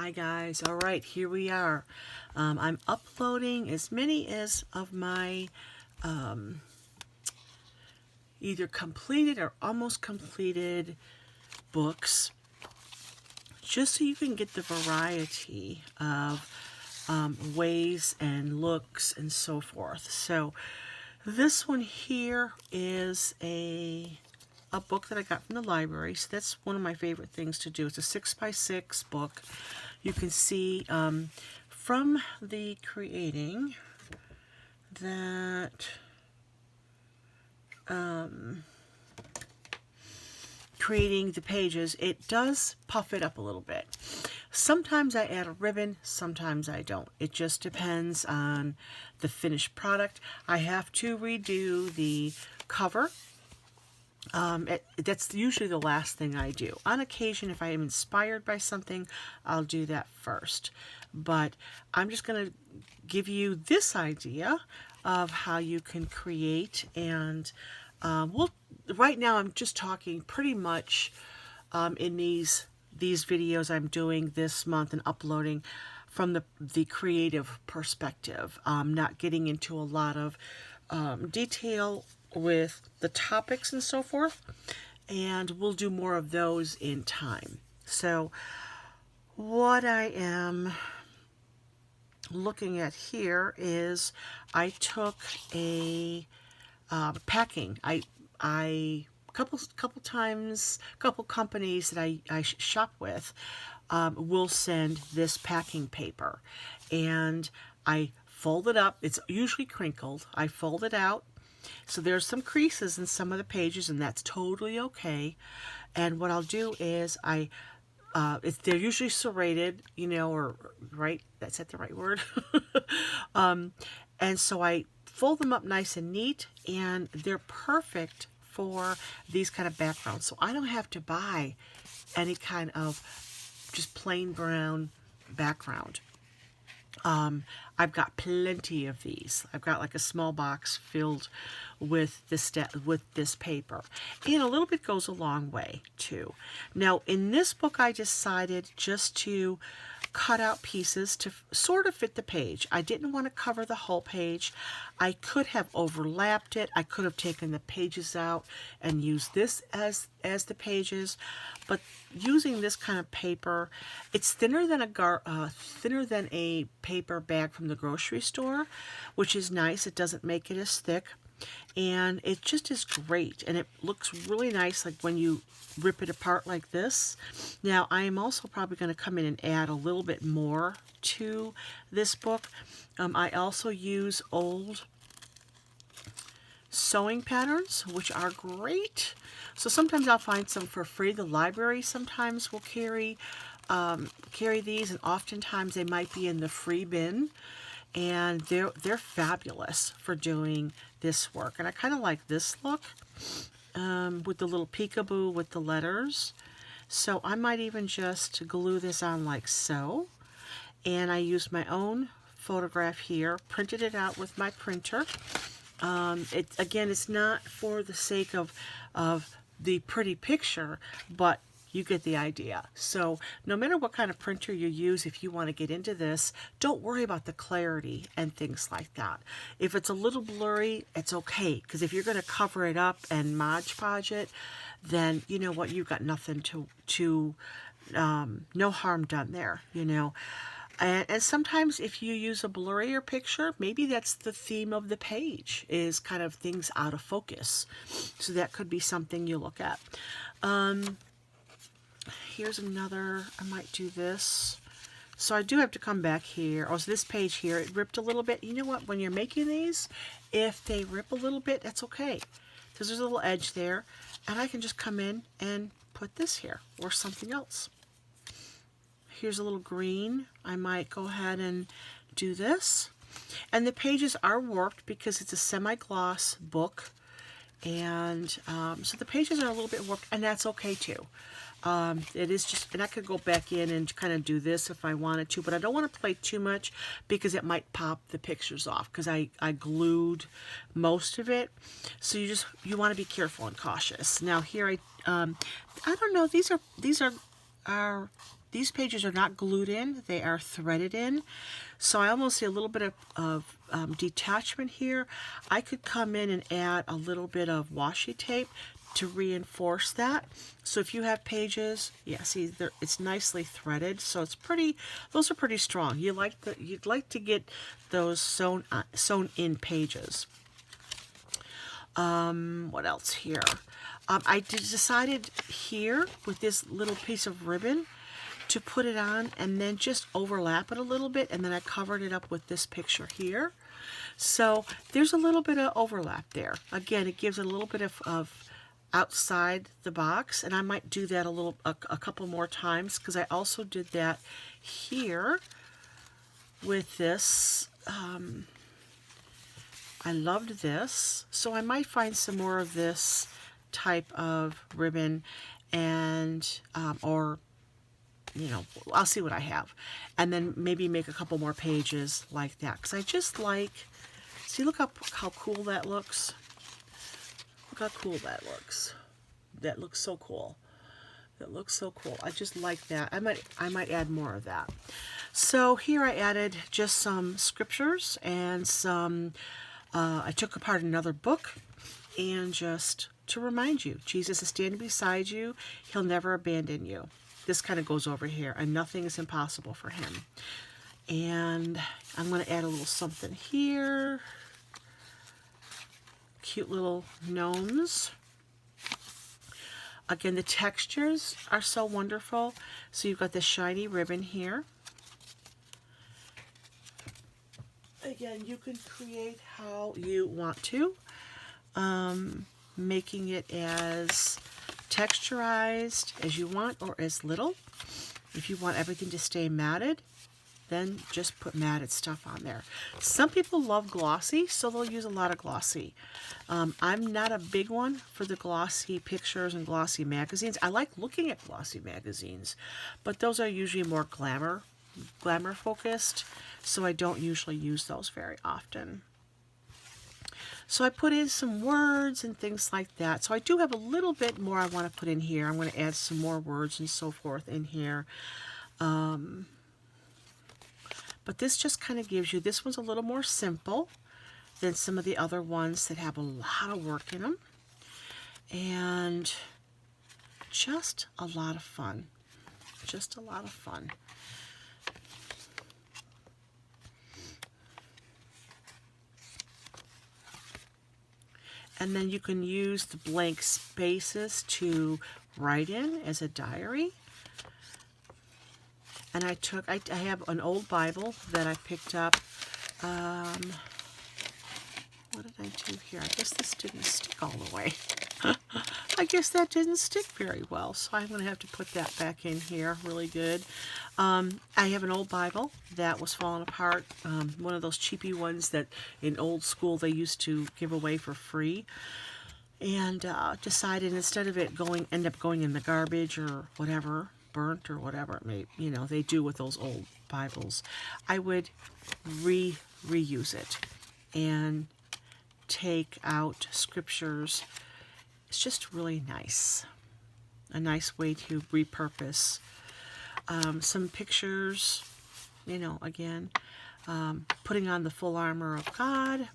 Hi guys, all right, here we are. I'm uploading as many as of my either completed or almost completed books, just so you can get the variety of ways and looks and so forth. So this one here is a book that I got from the library. So that's one of my favorite things to do. It's a 6x6 book. You can see from the creating that creating the pages, it does puff it up a little bit. Sometimes I add a ribbon, sometimes I don't. It just depends on the finished product. I have to redo the cover. That's usually the last thing I do. On occasion, if I am inspired by something, I'll do that first. But I'm just going to give you this idea of how you can create. And right now I'm just talking pretty much in these videos I'm doing this month and uploading from the creative perspective. Not getting into a lot of detail with the topics and so forth, and we'll do more of those in time. So what I am looking at here is I took a packing. Couple companies that I shop with will send this packing paper, and I fold it up. It's usually crinkled. I fold it out. So there's some creases in some of the pages, and that's totally okay. And what I'll do is they're usually serrated, or right, that's that the right word? And so I fold them up nice and neat, and they're perfect for these kind of backgrounds. So I don't have to buy any kind of just plain brown background. I've got plenty of these. I've got like a small box filled with this paper, and a little bit goes a long way too. Now in this book, I decided just to cut out pieces to sort of fit the page. I didn't want to cover the whole page. I could have overlapped it. I could have taken the pages out and used this as the pages, but using this kind of paper, it's thinner than a paper bag from the grocery store, which is nice. It doesn't make it as thick, and it just is great, and it looks really nice like when you rip it apart like this. Now I am also probably going to come in and add a little bit more to this book. I also use old sewing patterns, which are great. So sometimes I'll find some for free. The library sometimes will carry these, and oftentimes they might be in the free bin, and they're fabulous for doing this work. And I kind of like this look with the little peekaboo with the letters. So I might even just glue this on like so. And I used my own photograph here, printed it out with my printer. Again, it's not for the sake of the pretty picture, but you get the idea. So no matter what kind of printer you use, if you want to get into this, don't worry about the clarity and things like that. If it's a little blurry, it's okay, because if you're going to cover it up and Mod Podge it, then you know what, you've got nothing no harm done there, And sometimes if you use a blurrier picture, maybe that's the theme of the page, is kind of things out of focus. So that could be something you look at. Here's another, I might do this. So I do have to come back here. Oh, so this page here, it ripped a little bit. You know what, when you're making these, if they rip a little bit, that's okay. Because there's a little edge there. And I can just come in and put this here or something else. Here's a little green. I might go ahead and do this. And the pages are warped because it's a semi-gloss book. And so the pages are a little bit warped, and that's okay too. It is just, and I could go back in and kind of do this if I wanted to, but I don't want to play too much because it might pop the pictures off, because I glued most of it. So you want to be careful and cautious. Now here I don't know, these are these pages are not glued in, they are threaded in. So I almost see a little bit of detachment here. I could come in and add a little bit of washi tape to reinforce that. So if you have pages, yeah, see, it's nicely threaded, so it's pretty. Those are pretty strong. You'd like to get those sewn in pages. What else here? I decided here with this little piece of ribbon to put it on and then just overlap it a little bit, and then I covered it up with this picture here. So there's a little bit of overlap there. Again, it gives it a little bit of outside the box, and I might do that a couple more times, because I also did that here with this. I loved this, so I might find some more of this type of ribbon, and or you know, I'll see what I have, and then maybe make a couple more pages like that, because I just like, see, look how cool that looks. Look how cool that looks. That looks so cool. That looks so cool. I just like that. I might add more of that. So here I added just some scriptures and some, I took apart another book, and just to remind you, Jesus is standing beside you. He'll never abandon you. This kind of goes over here, and nothing is impossible for him. And I'm going to add a little something here. Cute little gnomes. Again, the textures are so wonderful. So you've got this shiny ribbon here. Again, you can create how you want to, making it as texturized as you want, or as little. If you want everything to stay matted, then just put matted stuff on there. Some people love glossy, so they'll use a lot of glossy. I'm not a big one for the glossy pictures and glossy magazines. I like looking at glossy magazines, but those are usually more glamour focused, so I don't usually use those very often. So I put in some words and things like that. So I do have a little bit more I want to put in here. I'm going to add some more words and so forth in here. But this just kind of gives you, this one's a little more simple than some of the other ones that have a lot of work in them. And just a lot of fun. Just a lot of fun. And then you can use the blank spaces to write in as a diary. And I have an old Bible that I picked up. What did I do here? I guess this didn't stick all the way. I guess that didn't stick very well, so I'm going to have to put that back in here really good. I have an old Bible that was falling apart, one of those cheapy ones that in old school they used to give away for free, and decided instead of it end up going in the garbage or whatever, burnt or whatever it may, they do with those old Bibles, I would reuse it and take out scriptures. It's just really nice. A nice way to repurpose. Some pictures, again, putting on the full armor of God.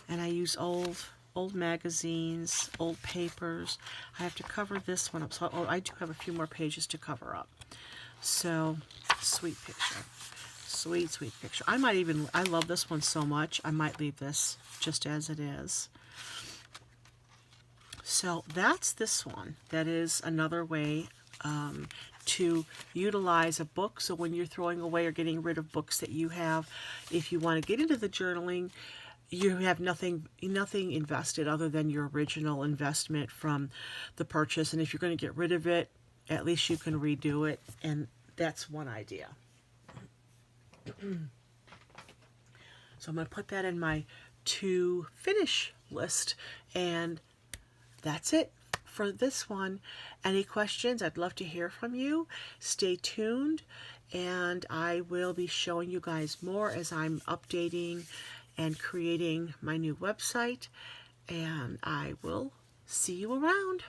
And I use old magazines, old papers. I have to cover this one up. So I do have a few more pages to cover up. So, sweet picture. Sweet, sweet picture. I love this one so much, I might leave this just as it is. So that's this one. That is another way to utilize a book. So when you're throwing away or getting rid of books that you have, if you want to get into the journaling, you have nothing invested other than your original investment from the purchase. And if you're going to get rid of it, at least you can redo it. And that's one idea. So I'm going to put that in my to finish list, and that's it for this one. Any questions? I'd love to hear from you. Stay tuned, and I will be showing you guys more as I'm updating and creating my new website, and I will See you around.